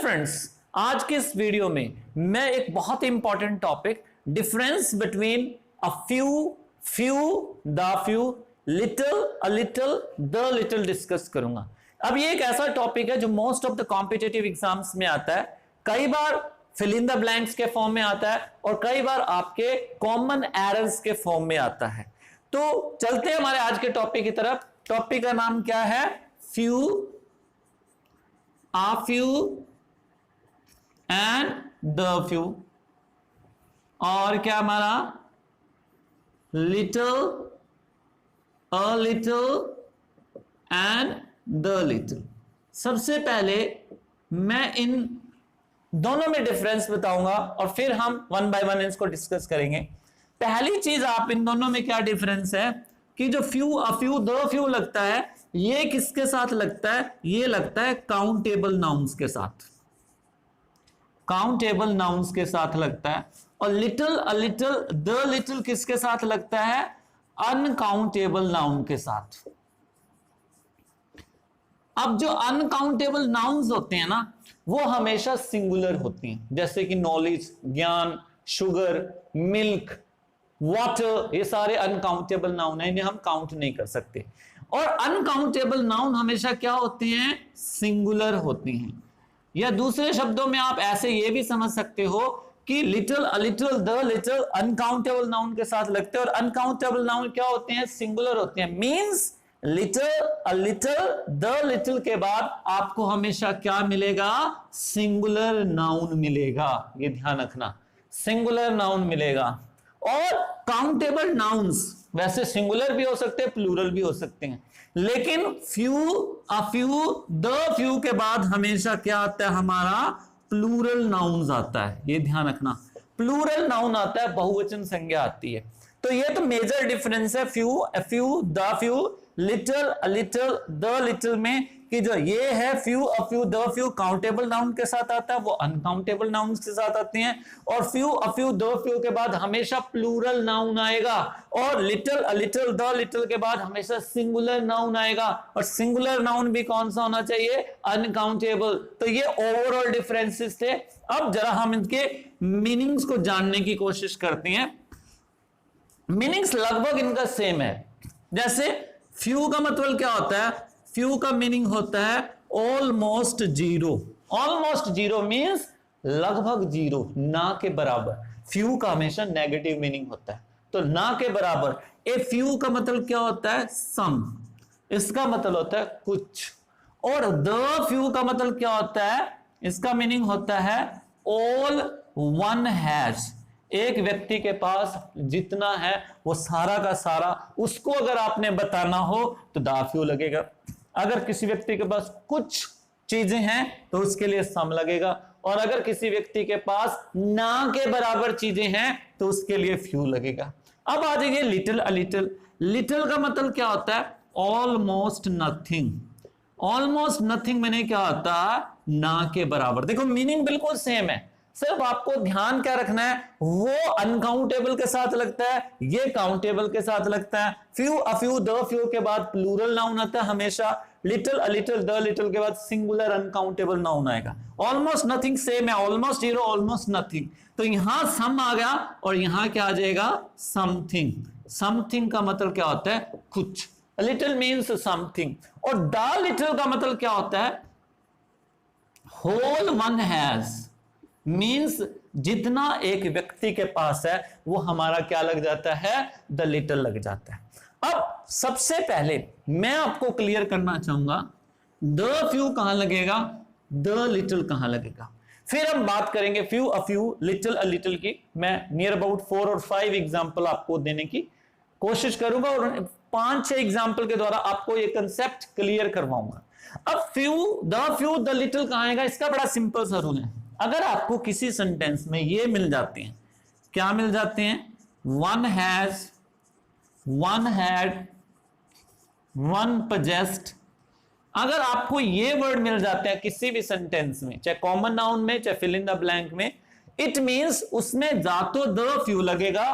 Friends, आज के इस वीडियो में मैं एक बहुत important topic difference between a few, few, the few, little, a little, the little discuss करूंगा। अब ये एक ऐसा टॉपिक है जो most of the competitive exams में आता है। कई बार फिल इन द ब्लैंक्स के फॉर्म में आता है और कई बार आपके कॉमन एरर्स के फॉर्म में आता है। तो चलते हैं हमारे आज के टॉपिक की तरफ। टॉपिक का नाम क्या है? Few, uh few and the few, और क्या हमारा little, a little and the little. सबसे पहले मैं इन दोनों में डिफरेंस बताऊंगा और फिर हम वन बाय वन इसको डिस्कस करेंगे। पहली चीज, आप इन दोनों में क्या डिफरेंस है कि जो few, a few, the few लगता है, ये किसके साथ लगता है? ये लगता है काउंटेबल नाउन्स के साथ, काउंटेबल नाउन्स के साथ लगता है। और little, a little, the little किसके साथ लगता है? अनकाउंटेबल नाउन के साथ। अब जो अनकाउंटेबल नाउन्स होते हैं ना, वो हमेशा सिंगुलर होती हैं, जैसे कि नॉलेज, ज्ञान, शुगर, मिल्क, वाटर, ये सारे अनकाउंटेबल नाउन हैं, इन्हें हम काउंट नहीं कर सकते। और अनकाउंटेबल नाउन हमेशा क्या होते हैं? सिंगुलर होती हैं। या दूसरे शब्दों में आप ऐसे ये भी समझ सकते हो कि little, a little, the little uncountable noun के साथ लगते हैं और अनकाउंटेबल नाउन क्या होते हैं? सिंगुलर होते हैं। Means little, a little, the little के बाद आपको हमेशा क्या मिलेगा? सिंगुलर नाउन मिलेगा। ये ध्यान रखना, सिंगुलर नाउन मिलेगा। और काउंटेबल नाउन्स वैसे सिंगुलर भी हो सकते हैं, प्लूरल भी हो सकते हैं, लेकिन few, a few, the few के बाद हमेशा क्या आता है? हमारा प्लूरल नाउन्स आता है। ये ध्यान रखना, प्लूरल नाउन आता है, बहुवचन संज्ञा आती है। तो ये तो मेजर डिफरेंस है few, a few, the few, little, a little, the little में, कि जो ये है few, a few, the few countable noun के साथ आता है, वो अनकाउंटेबल नाउन के साथ आते हैं। और few, a few, the few के बाद हमेशा प्लूरल नाउन आएगा, और little, a little, the little के बाद हमेशा सिंगुलर नाउन आएगा। और सिंगुलर नाउन भी कौन सा होना चाहिए? अनकाउंटेबल। तो ये ओवरऑल डिफरेंसेस थे। अब जरा हम इनके मीनिंग्स को जानने की कोशिश करते हैं। मीनिंग्स लगभग इनका सेम है। जैसे फ्यू का मतलब क्या होता है? फ्यू का मीनिंग होता है almost zero. Almost zero means लगभग जीरो, ना के बराबर। फ्यू का हमेशा नेगेटिव मीनिंग होता है, तो ना के बराबर। ए फ्यू का मतलब क्या होता है? सम, इसका मतलब होता है कुछ। और द फ्यू का मतलब क्या होता है? इसका मीनिंग होता है ऑल वन हैज। एक व्यक्ति के पास जितना है वो सारा का सारा, उसको अगर आपने बताना हो तो द फ्यू लगेगा। अगर किसी व्यक्ति के पास कुछ चीजें हैं तो उसके लिए सम लगेगा, और अगर किसी व्यक्ति के पास ना के बराबर चीजें हैं तो उसके लिए फ्यू लगेगा। अब आ जाइए लिटिल, अ लिटिल। लिटिल का मतलब क्या होता है? Almost nothing. ऑलमोस्ट नथिंग मैंने क्या होता है? ना के बराबर। देखो मीनिंग बिल्कुल सेम है, सिर्फ आपको ध्यान क्या रखना है? वो अनकाउंटेबल के साथ लगता है, ये काउंटेबल के साथ लगता है। Few, a few, the few के बाद प्लूरल नाउन आता है हमेशा। Little, a little, the little के बाद सिंगुलर अनकाउंटेबल नाउन आएगा। ऑलमोस्ट नथिंग सेम है, ऑलमोस्ट जीरो, ऑलमोस्ट नथिंग। तो यहां सम आ गया और यहां क्या आ जाएगा? समथिंग। समथिंग का मतलब क्या होता है? कुछ। Little means something. और द लिटिल का मतलब क्या होता है? होल वन हैज मीन्स जितना एक व्यक्ति के पास है वो हमारा क्या लग जाता है? द लिटिल लग जाता है। अब सबसे पहले मैं आपको क्लियर करना चाहूंगा द फ्यू कहां लगेगा, द लिटिल कहां लगेगा। फिर हम बात करेंगे few, a few, little, a little की। मैं नियर अबाउट 4 और 5 एग्जाम्पल आपको देने की कोशिश करूंगा और 5-6 एग्जाम्पल के द्वारा आपको यह कंसेप्ट क्लियर करवाऊंगा। अब फ्यू, द लिटिल कहां आएगा? इसका बड़ा सिंपल सा रूल है। अगर आपको किसी सेंटेंस में ये मिल जाते हैं, क्या मिल जाते हैं? One has, one had, one possessed. अगर आपको ये वर्ड मिल जाते हैं किसी भी सेंटेंस में, चाहे कॉमन नाउन में, चाहे फिल इन द ब्लैंक में, इट मींस उसमें या तो द फ्यू लगेगा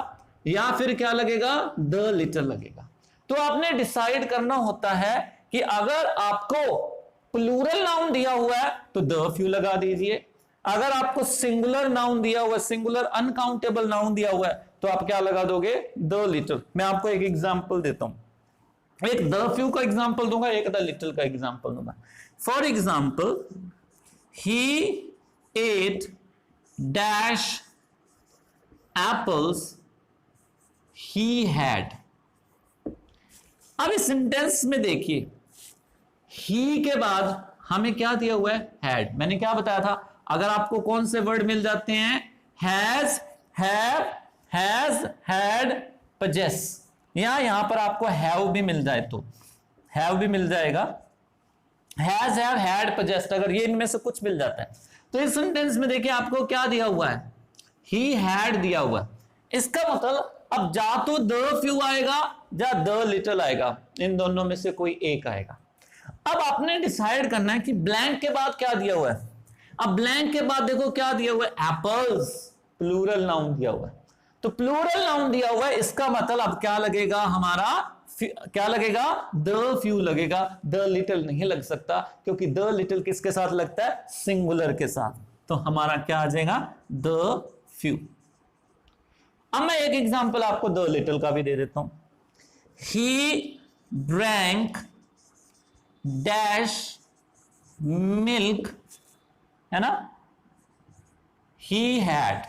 या फिर क्या लगेगा? द लिटिल लगेगा। तो आपने डिसाइड करना होता है कि अगर आपको प्लूरल नाउन दिया हुआ है तो द फ्यू लगा दीजिए। अगर आपको सिंगुलर नाउन दिया हुआ है, सिंगुलर अनकाउंटेबल नाउन दिया हुआ है, तो आप क्या लगा दोगे? The little. मैं आपको एक एग्जांपल देता हूं, एक द फ्यू का एग्जांपल दूंगा, एक द लिटिल का एग्जांपल दूंगा। For example, he ate dash apples he had. अब इस सेंटेंस में देखिए, ही के बाद हमें क्या दिया हुआ है? हैड। मैंने क्या बताया था, अगर आपको कौन से वर्ड मिल जाते हैं? Has, have, has, had, possess, या यहां पर आपको हैव भी मिल जाए तो हैव भी मिल जाएगा। हैज, हैव, हैड, पजेस्ट, अगर ये इनमें से कुछ मिल जाता है तो इस सेंटेंस में देखिए आपको क्या दिया हुआ है? ही हैड दिया हुआ है। इसका मतलब अब जा तो द फ्यू आएगा या द लिटिल आएगा, इन दोनों में से कोई एक आएगा। अब आपने डिसाइड करना है कि ब्लैंक के बाद क्या दिया हुआ है। अब ब्लैंक के बाद देखो क्या दिया हुआ है? एप्पल्स, प्लूरल नाउन दिया हुआ है। तो प्लूरल नाउन दिया हुआ है, इसका मतलब अब क्या लगेगा हमारा? क्या लगेगा? द फ्यू लगेगा, द लिटिल नहीं लग सकता, क्योंकि द लिटिल किसके साथ लगता है? सिंगुलर के साथ। तो हमारा क्या आ जाएगा? The few. अब मैं एक एग्जांपल आपको द लिटिल का भी दे देता हूं। ही ड्रैंक डैश मिल्क, है ना? He had,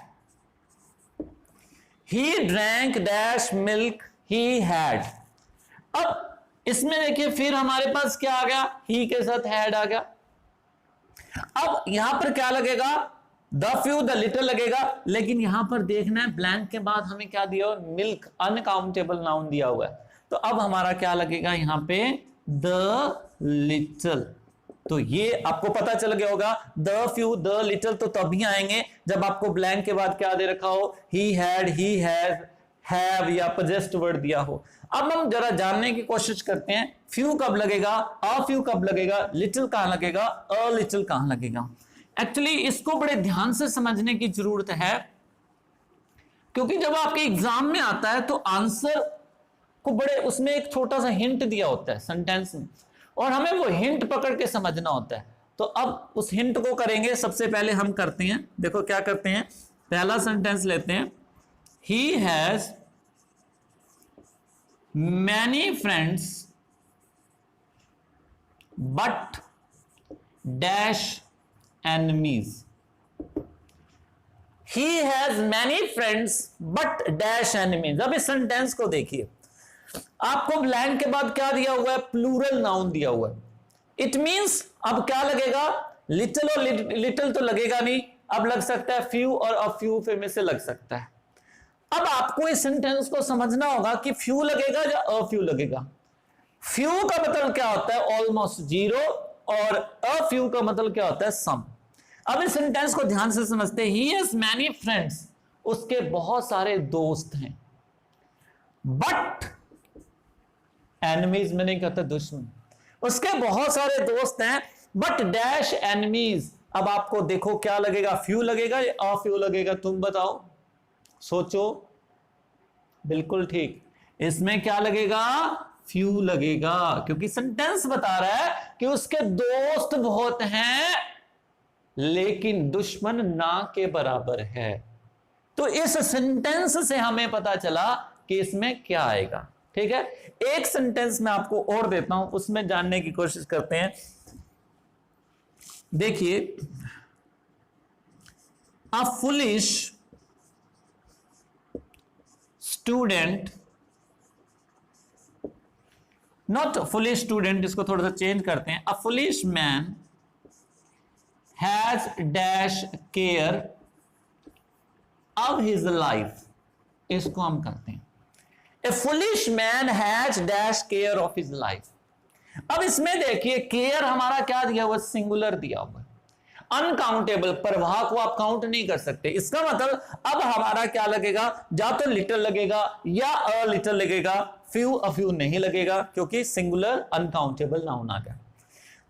he drank dash milk he had. अब इसमें देखिए फिर हमारे पास क्या आ गया? ही के साथ हैड आ गया। अब यहां पर क्या लगेगा? द फ्यू, द लिटिल लगेगा, लेकिन यहां पर देखना है ब्लैंक के बाद हमें क्या दिया हुआ? मिल्क, अनकाउंटेबल नाउन दिया हुआ है। तो अब हमारा क्या लगेगा यहां पे? The little. तो ये आपको पता चल गया होगा, द फ्यू, द लिटिल तो तभी आएंगे जब आपको ब्लैंक के बाद क्या दे रखा हो? He had, he has, have या पजेस्ट वर्ड दिया हो। अब हम जरा जानने की कोशिश करते हैं, फ्यू कब लगेगा, अ फ्यू कब लगेगा, लिटिल कहां लगेगा, अ लिटिल कहां लगेगा। एक्चुअली इसको बड़े ध्यान से समझने की जरूरत है, क्योंकि जब आपके एग्जाम में आता है तो आंसर को बड़े, उसमें एक छोटा सा हिंट दिया होता है सेंटेंस में, और हमें वो हिंट पकड़ के समझना होता है। तो अब उस हिंट को करेंगे। सबसे पहले हम करते हैं, देखो क्या करते हैं, पहला सेंटेंस लेते हैं, he has many friends but dash enemies. He has many friends but dash enemies. अब इस सेंटेंस को देखिए, आपको ब्लैंक के बाद क्या दिया हुआ है? प्लूरल नाउन दिया हुआ है। इट मींस अब क्या लगेगा? लिटिल और लिटिल तो लगेगा नहीं, अब लग सकता है फ्यू और अ फ्यू में से लग सकता है। अब आपको इस सेंटेंस को समझना होगा कि फ्यू लगेगा या अ फ्यू लगेगा। फ्यू का मतलब क्या होता है? ऑलमोस्ट जीरो, और अ फ्यू का मतलब क्या होता है? सम। अब इस सेंटेंस को ध्यान से समझते हैं। ही हैज मैनी फ्रेंड्स, उसके बहुत सारे दोस्त हैं, बट एनिमीज में नहीं कहता दुश्मन, उसके बहुत सारे दोस्त हैं, बट डैश एनिमीज। अब आपको देखो क्या लगेगा? फ्यू लगेगा या अ फ्यू लगेगा? तुम बताओ, सोचो। बिल्कुल ठीक, इसमें क्या लगेगा? फ्यू लगेगा, क्योंकि सेंटेंस बता रहा है कि उसके दोस्त बहुत हैं लेकिन दुश्मन ना के बराबर है। तो इस सेंटेंस से हमें पता चला कि इसमें क्या आएगा। ठीक है, एक सेंटेंस में आपको और देता हूं, उसमें जानने की कोशिश करते हैं। देखिए, a foolish student, not foolish student, इसको थोड़ा सा चेंज करते हैं। A foolish man has dash care of his life, इसको हम करते हैं a foolish man has dash care of his life. अब इसमें देखिए केयर हमारा क्या दिया हुआ? सिंगुलर दिया हुआ, अनकाउंटेबल, प्रवाह को आप काउंट नहीं कर सकते। इसका मतलब अब हमारा क्या लगेगा? या तो लिटिल लगेगा या अ लिटिल लगेगा, फ्यू अ फ्यू नहीं लगेगा, क्योंकि सिंगुलर अनकाउंटेबल नाउन आ गया।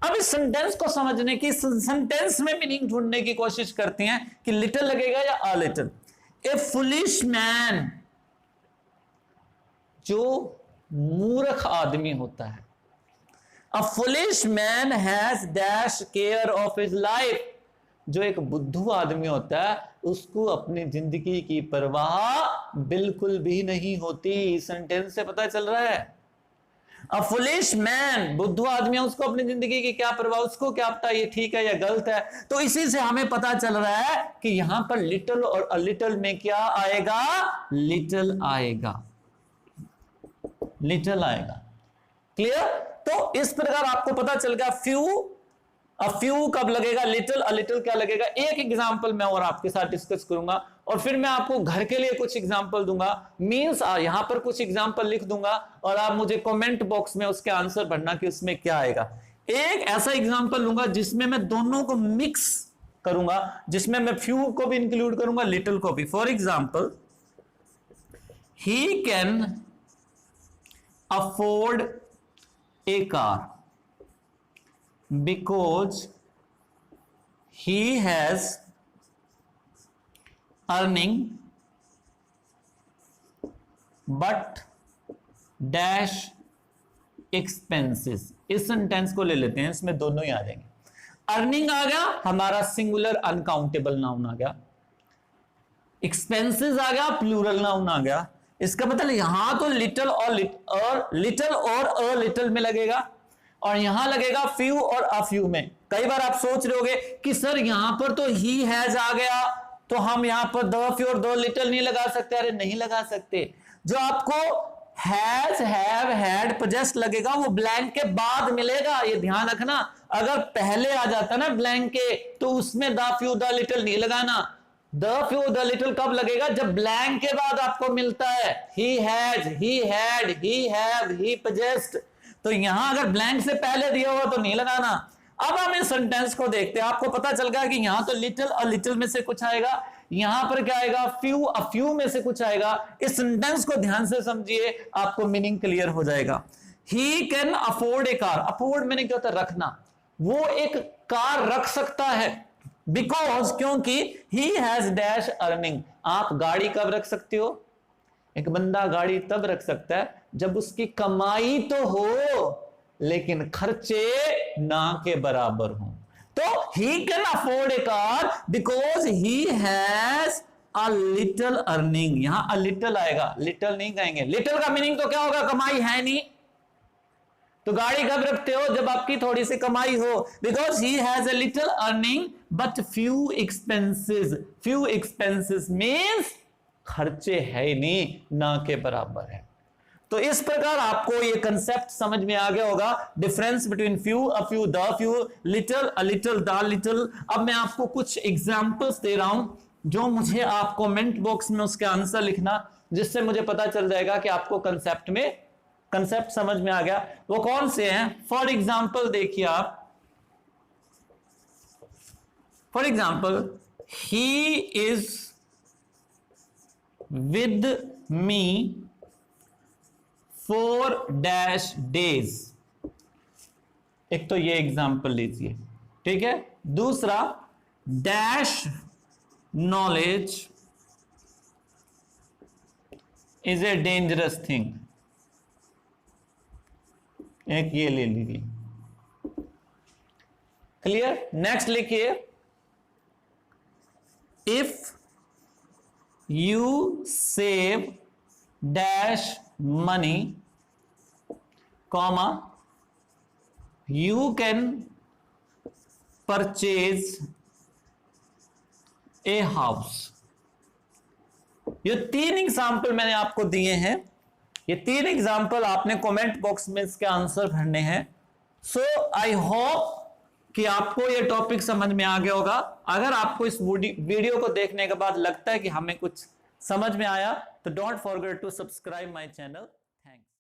अब इस सेंटेंस को समझने की, सेंटेंस में मीनिंग ढूंढने की कोशिश करते हैं कि लिटिल लगेगा या a little. A foolish man, जो मूर्ख आदमी होता है, अ foolish man has dash care of his life. जो एक बुद्धू आदमी होता है उसको अपनी जिंदगी की परवाह बिल्कुल भी नहीं होती। सेंटेंस से पता चल रहा है। अ फुलिश मैन, बुद्धू आदमी है, उसको अपनी जिंदगी की क्या परवाह, उसको क्या पता ये ठीक है या गलत है। तो इसी से हमें पता चल रहा है कि यहां पर लिटिल और अ लिटिल में क्या आएगा, लिटिल आएगा, लिटिल आएगा। क्लियर? तो इस प्रकार आपको पता चल गया फ्यू, अ फ्यू कब लगेगा, लिटिल, अ लिटिल क्या लगेगा। एक एग्जांपल मैं और आपके साथ डिस्कस करूंगा और फिर मैं आपको घर के लिए कुछ एग्जांपल दूंगा। मींस यहां पर कुछ एग्जांपल लिख दूंगा और आप मुझे कमेंट बॉक्स में उसके आंसर भरना कि उसमें क्या आएगा। एक ऐसा एग्जांपल लूंगा जिसमें मैं दोनों को मिक्स करूंगा, जिसमें मैं फ्यू को भी इंक्लूड करूंगा, लिटिल को भी। For example, he can afford a car because he has earning but dash expenses। इस सेंटेंस को ले लेते हैं, इसमें दोनों ही आ जाएंगे। अर्निंग आ गया, हमारा सिंगुलर अनकाउंटेबल नाउन आ गया। एक्सपेंसेस आ गया, प्लूरल नाउन आ गया। इसका मतलब यहां तो लिटिल और लिटिल और अ लिटिल में लगेगा और यहां लगेगा फ्यू और अ फ्यू में। कई बार आप सोच रहे होगे कि सर यहां पर तो ही हैज आ गया, तो हम यहां पर द फ्यू और द लिटिल नहीं लगा सकते। अरे नहीं लगा सकते। जो आपको हैज, हैव, हैड, पोजेस्ड लगेगा वो ब्लैंक के बाद मिलेगा, ये ध्यान रखना। अगर पहले आ जाता ना ब्लैंक के तो उसमें द फ्यू द लिटिल नहीं लगाना। द फ्यू द लिटिल कब लगेगा, जब ब्लैंक के बाद आपको मिलता है he has, he had, he have, he possessed. तो यहां अगर ब्लैंक से पहले दिया हुआ तो नहीं लगाना। अब हम इस सेंटेंस को देखते हैं, आपको पता चल गया कि यहां तो लिटिल और लिटिल में से कुछ आएगा, यहां पर क्या आएगा, फ्यू, अ फ्यू में से कुछ आएगा। इस सेंटेंस को ध्यान से समझिए, आपको मीनिंग क्लियर हो जाएगा। He can afford A car, afford मैंने क्या होता है, रखना। वो एक कार रख सकता है बिकॉज, क्योंकि ही हैज डैश अर्निंग। आप गाड़ी कब रख सकते हो, एक बंदा गाड़ी तब रख सकता है जब उसकी कमाई तो हो लेकिन खर्चे ना के बराबर हो। तो he can afford A car because he has a little earning. यहां अ लिटिल आएगा, लिटिल नहीं कहेंगे। लिटिल का मीनिंग तो क्या होगा, कमाई है नहीं। तो गाड़ी कब रखते हो, जब आपकी थोड़ी सी कमाई हो। Because he has a little earning but few expenses. Few expenses means खर्चे है ही नहीं, ना के बराबर है। तो इस प्रकार आपको ये कंसेप्ट समझ में आ गया होगा, difference between few, a few, the few, little, a little, the little. अब मैं आपको कुछ एग्जांपल्स दे रहा हूं जो मुझे आप कमेंट बॉक्स में उसके आंसर लिखना, जिससे मुझे पता चल जाएगा कि आपको कंसेप्ट समझ में आ गया। वो कौन से हैं? फॉर एग्जाम्पल देखिए आप, for example, he is with me 4 dash days. एक तो ये एग्जाम्पल लीजिए, ठीक है। दूसरा, dash knowledge is a dangerous thing. एक ये ले लीजिए, क्लियर। नेक्स्ट लिखिए, if you save dash money, comma, you can purchase a house. ये 3 एग्जाम्पल मैंने आपको दिए हैं। ये 3 एग्जाम्पल आपने कमेंट बॉक्स में इसके आंसर भरने हैं। सो आई होप कि आपको ये टॉपिक समझ में आ गया होगा। अगर आपको इस वीडियो को देखने के बाद लगता है कि हमें कुछ समझ में आया तो don't forget to subscribe my channel.